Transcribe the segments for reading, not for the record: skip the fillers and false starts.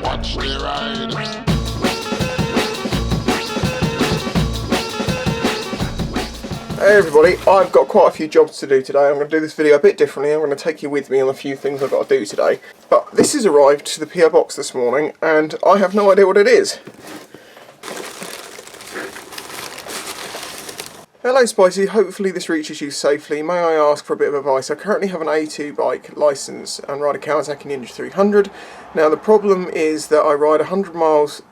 Watch the ride. Hey everybody, I've got quite a few jobs to do today. I'm going to do this video a bit differently. I'm going to take you with me on a few things I've got to do today. But this has arrived to the PO box this morning and I have no idea what it is. Hello Spicy, hopefully this reaches you safely. May I ask for a bit of advice? I currently have an A2 bike licence and ride a Kawasaki Ninja 300. Now the problem is that I ride 100 miles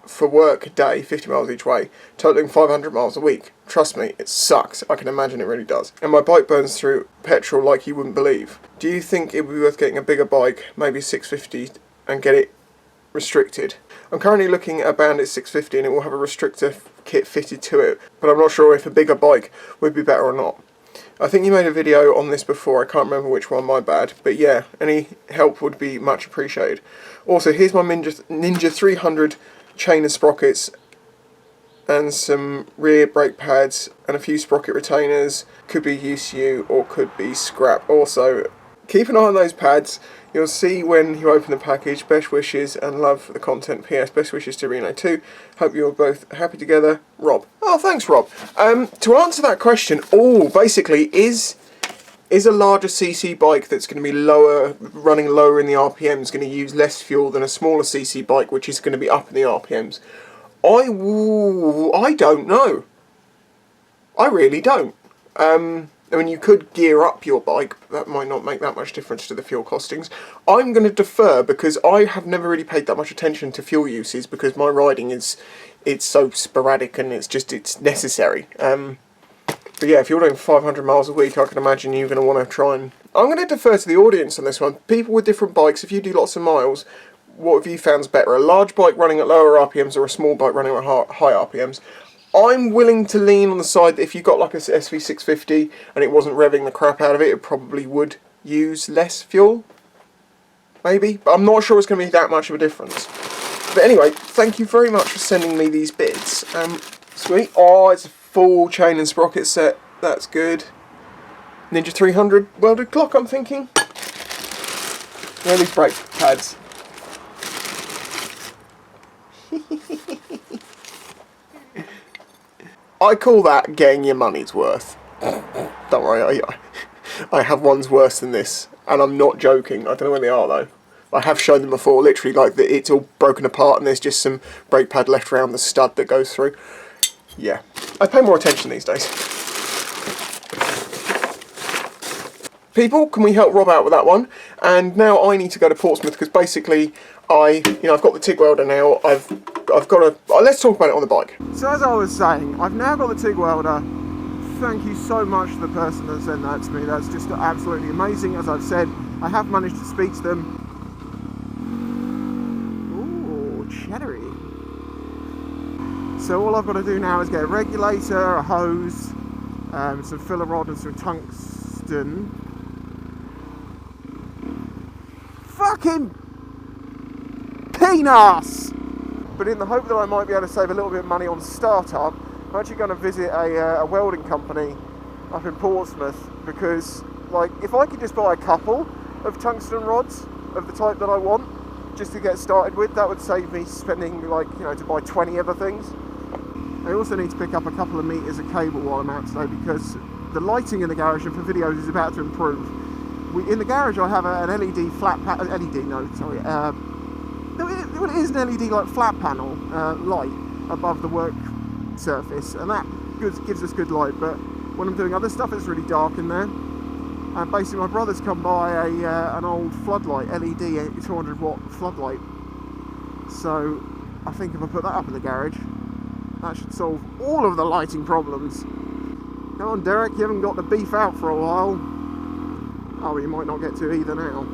for work a day, 50 miles each way, totaling 500 miles a week. Trust me, it sucks. I can imagine it really does. And my bike burns through petrol like you wouldn't believe. Do you think it would be worth getting a bigger bike, maybe 650, and get it restricted? I'm currently looking at a Bandit 650 and it will have a restrictor kit fitted to it, but I'm not sure if a bigger bike would be better or not. I think you made a video on this before, I can't remember which one, my bad, but yeah, any help would be much appreciated. Also, here's my Ninja 300 chain and sprockets and some rear brake pads and a few sprocket retainers. Could be UCU or could be scrap. Also, keep an eye on those pads. You'll see when you open the package. Best wishes and love for the content. PS, best wishes to Reno too. Hope you're both happy together. Rob. Oh, thanks Rob. To answer that question, basically, is a larger CC bike that's going to be lower, running lower in the RPMs, going to use less fuel than a smaller CC bike which is going to be up in the RPMs? I don't know. I really don't. I mean, you could gear up your bike, but that might not make that much difference to the fuel costings. I'm going to defer because I have never really paid that much attention to fuel uses because my riding it's so sporadic and it's necessary. But yeah, if you're doing 500 miles a week, I can imagine you're going to want to try and... I'm going to defer to the audience on this one. People with different bikes, if you do lots of miles, what have you found better? A large bike running at lower RPMs or a small bike running at high RPMs? I'm willing to lean on the side that if you got like a SV650 and it wasn't revving the crap out of it, it probably would use less fuel. Maybe. But I'm not sure it's going to be that much of a difference. But anyway, thank you very much for sending me these bits. Sweet. Oh, it's a full chain and sprocket set. That's good. Ninja 300 welded clock, I'm thinking. Where are these brake pads? I call that getting your money's worth. Don't worry, I have ones worse than this, and I'm not joking. I don't know where they are though. I have shown them before, literally like it's all broken apart and there's just some brake pad left around the stud that goes through. Yeah, I pay more attention these days. People, can we help Rob out with that one? And now I need to go to Portsmouth because basically I've got the TIG welder now. I've got to... let's talk about it on the bike. So as I was saying, I've now got the TIG welder. Thank you so much to the person that sent that to me. That's just absolutely amazing. As I've said, I have managed to speak to them. Ooh, cheddary. So all I've got to do now is get a regulator, a hose, some filler rod and some tungsten. Fucking penis! But in the hope that I might be able to save a little bit of money on startup, I'm actually going to visit a welding company up in Portsmouth because, like, if I could just buy a couple of tungsten rods of the type that I want just to get started with, that would save me spending, like, to buy 20 other things. I also need to pick up a couple of meters of cable while I'm out today because the lighting in the garage and for videos is about to improve. In the garage I have an LED flat panel, it is an LED like flat panel light above the work surface, and that gives us good light, but when I'm doing other stuff it's really dark in there. And basically my brother's come by an old floodlight, LED 200 watt floodlight, so I think if I put that up in the garage that should solve all of the lighting problems. Come on Derek, you haven't got the beef out for a while. Oh, you might not get to either now.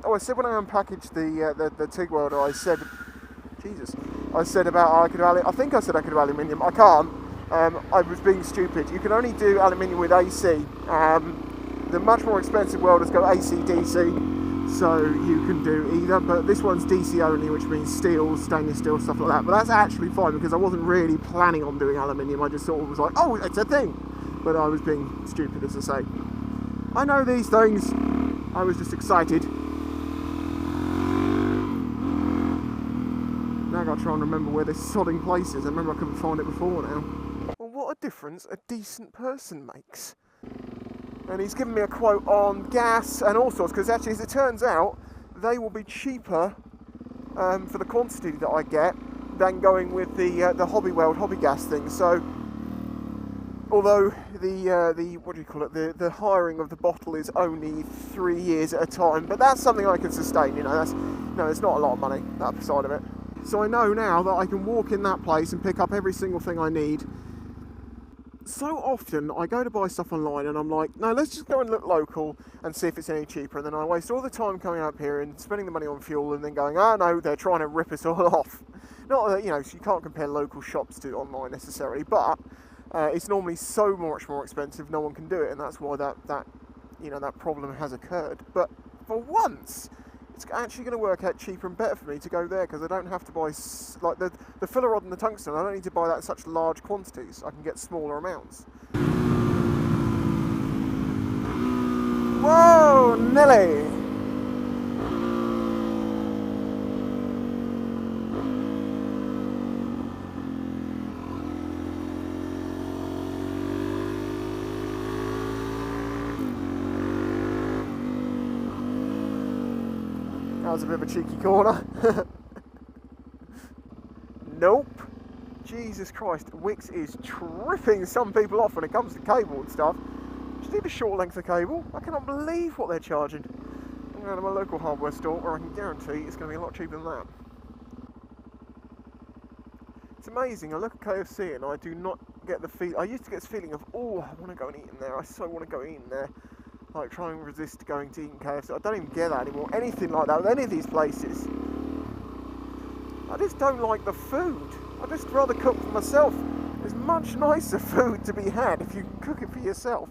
Oh, I said when I unpackaged the TIG welder, I said about I think I said I could do aluminium. I can't. I was being stupid. You can only do aluminium with AC. The much more expensive welders go AC/DC, so you can do either, but this one's DC only, which means steel, stainless steel, stuff like that. But that's actually fine because I wasn't really planning on doing aluminium. I just sort of was like, oh, it's a thing. But I was being stupid, as I say. I know these things. I was just excited. Now I've got to try and remember where this sodding place is. I remember I couldn't find it before now. Well, what a difference a decent person makes. And he's given me a quote on gas and all sorts, because actually, as it turns out, they will be cheaper for the quantity that I get than going with the hobby gas thing. So, although the what do you call it, the hiring of the bottle is only 3 years at a time, but that's something I can sustain. You know, it's not a lot of money, that side of it. So I know now that I can walk in that place and pick up every single thing I need. So often I go to buy stuff online and I'm like, no, let's just go and look local and see if it's any cheaper, and then I waste all the time coming up here and spending the money on fuel and then going, oh no, they're trying to rip us all off. Not that, you know, you can't compare local shops to online necessarily, but it's normally so much more expensive, no one can do it, and that's why that problem has occurred. But for once, it's actually going to work out cheaper and better for me to go there, because I don't have to buy, like the filler rod and the tungsten, I don't need to buy that in such large quantities. I can get smaller amounts. Whoa, Nelly! That was a bit of a cheeky corner. Nope. Jesus Christ, Wix is tripping some people off when it comes to cable and stuff. Just need a short length of cable. I cannot believe what they're charging. I'm going to my local hardware store where I can guarantee it's going to be a lot cheaper than that. It's amazing. I look at KFC and I do not get the feel. I used to get this feeling of, oh, I want to go and eat in there. I so want to go eat in there. Like, try and resist going to eat KFC. I don't even get that anymore. Anything like that with any of these places. I just don't like the food. I'd just rather cook for myself. There's much nicer food to be had if you cook it for yourself.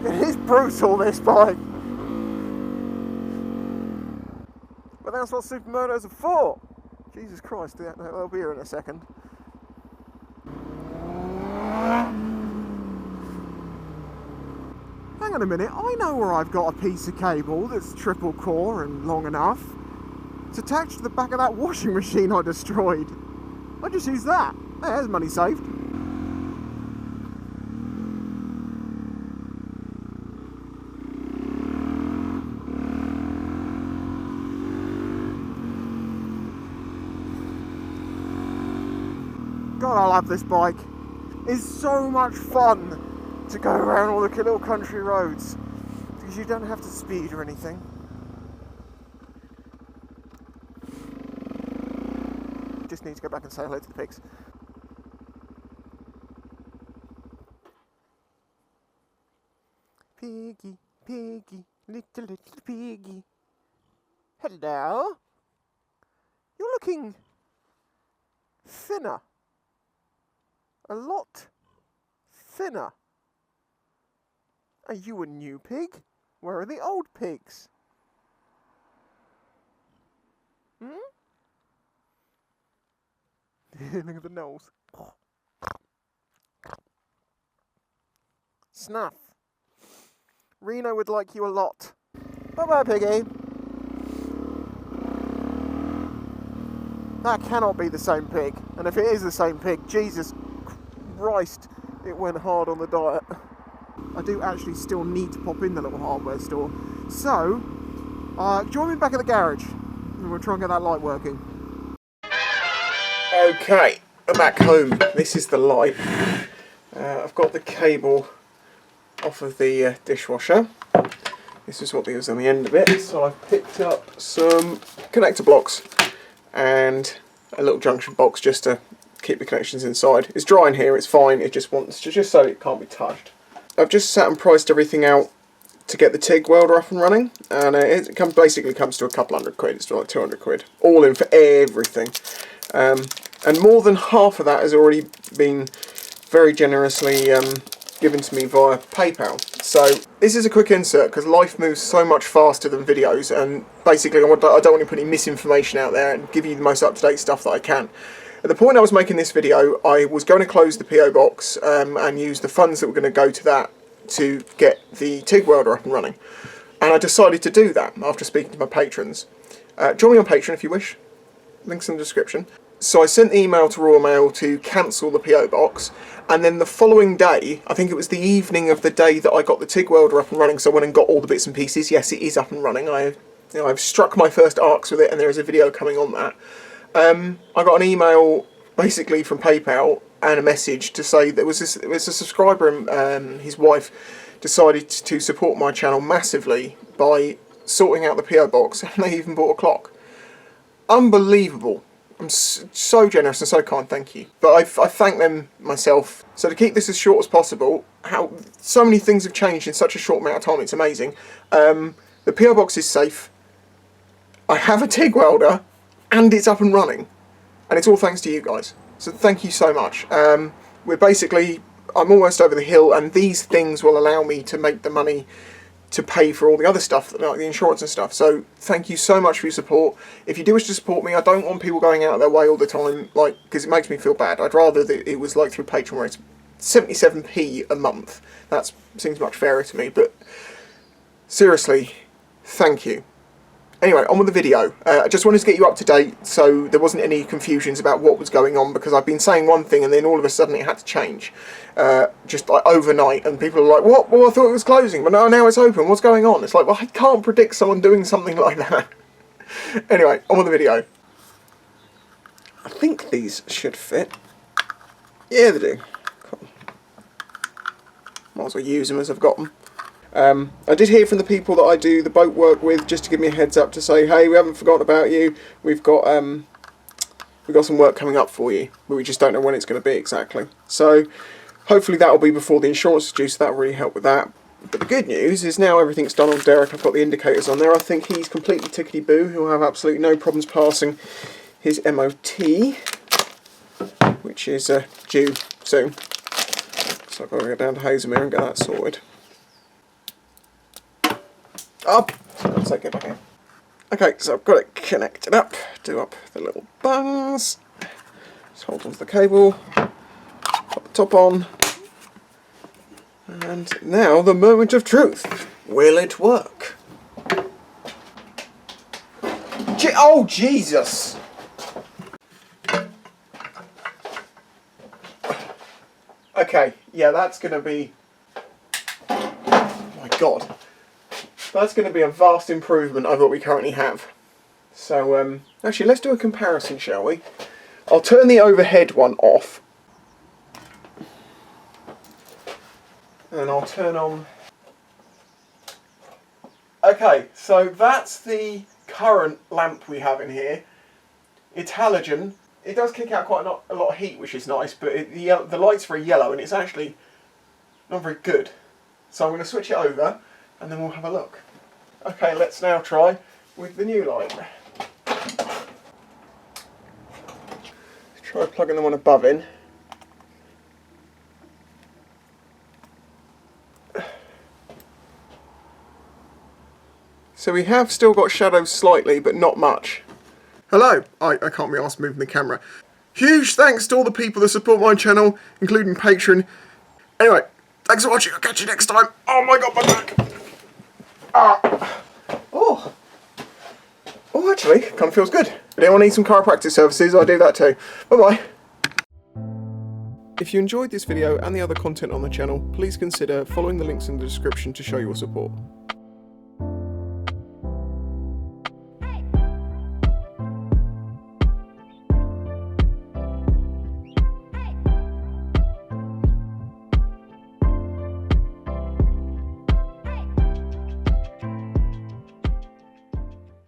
It is brutal, this bike. But that's what supermotos are for. Jesus Christ, they'll be here in a second. Hang on a minute, I know where I've got a piece of cable that's triple core and long enough. It's attached to the back of that washing machine I destroyed. I just use that. There's money saved. God, I love this bike. It's so much fun to go around all the little country roads because you don't have to speed or anything. Just need to go back and say hello to the pigs. Piggy, piggy, little piggy. Hello. You're looking thinner. A lot thinner. Are you a new pig? Where are the old pigs? Look at the nose. Snuff. Reno would like you a lot. Bye-bye, piggy. That cannot be the same pig. And if it is the same pig, Jesus Christ, it went hard on the diet. I do actually still need to pop in the little hardware store. So, join me back at the garage and we'll try and get that light working. Okay, I'm back home. This is the light. I've got the cable off of the dishwasher. This is what was on the end of it. So I've picked up some connector blocks and a little junction box just to keep the connections inside. It's dry in here, it's fine, it just wants to, just so it can't be touched. I've just sat and priced everything out to get the TIG welder up and running, and basically comes to a couple £100. It's like £200, all in for everything. And more than half of that has already been very generously given to me via PayPal. So this is a quick insert because life moves so much faster than videos, and basically I don't want to put any misinformation out there and give you the most up-to-date stuff that I can. At the point I was making this video, I was going to close the PO box and use the funds that were going to go to that to get the TIG welder up and running. And I decided to do that after speaking to my patrons. Join me on Patron if you wish, links in the description. So I sent the email to Royal Mail to cancel the PO box, and then the following day, I think it was the evening of the day that I got the TIG welder up and running, so I went and got all the bits and pieces. Yes, it is up and running. I've struck my first arcs with it, and there is a video coming on that. I got an email basically from PayPal and a message to say there was a subscriber and his wife decided to support my channel massively by sorting out the PO box, and they even bought a clock. Unbelievable. I'm so generous and so kind, thank you. But I thank them myself. So to keep this as short as possible, how so many things have changed in such a short amount of time, it's amazing. The PO box is safe. I have a TIG welder, and it's up and running. And it's all thanks to you guys. So thank you so much. I'm almost over the hill, and these things will allow me to make the money to pay for all the other stuff, like the insurance and stuff. So thank you so much for your support. If you do wish to support me, I don't want people going out of their way all the time, because it makes me feel bad. I'd rather that it was like through Patron, where it's 77p a month. That seems much fairer to me, but seriously, thank you. Anyway, on with the video. I just wanted to get you up to date so there wasn't any confusions about what was going on, because I've been saying one thing and then all of a sudden it had to change. Just like overnight, and people are like, what? Well, I thought it was closing, but now it's open. What's going on? It's like, well, I can't predict someone doing something like that. Anyway, on with the video. I think these should fit. Yeah, they do. Cool. Might as well use them as I've got them. I did hear from the people that I do the boat work with, just to give me a heads up to say, hey, we haven't forgotten about you. We've got some work coming up for you, but we just don't know when it's going to be exactly. So hopefully that will be before the insurance is due, so that will really help with that. But the good news is now everything's done on Derek. I've got the indicators on there. I think he's completely tickety-boo. He'll have absolutely no problems passing his MOT, which is due soon. So I've got to go down to Haslemere and get that sorted. Up! Let's get back in. Okay, so I've got it connected up. Do up the little bungs. Just hold onto the cable. Pop the top on. And now the moment of truth. Will it work? Oh, Jesus! Okay, yeah, that's going to be... Oh my God. That's going to be a vast improvement over what we currently have. So, actually, let's do a comparison, shall we? I'll turn the overhead one off. And I'll turn on... Okay, so that's the current lamp we have in here. It's halogen. It does kick out quite a lot of heat, which is nice, but the light's very yellow, and it's actually not very good. So I'm going to switch it over, and then we'll have a look. Okay, let's now try with the new light. Let's try plugging the one above in. So we have still got shadows slightly, but not much. Hello! I can't be asked moving the camera. Huge thanks to all the people that support my channel, including Patron. Anyway, thanks for watching. I'll catch you next time. Oh my God, my back! Oh, actually, kind of feels good. If anyone needs some chiropractic services, I do that too. Bye-bye. If you enjoyed this video and the other content on the channel, please consider following the links in the description to show your support.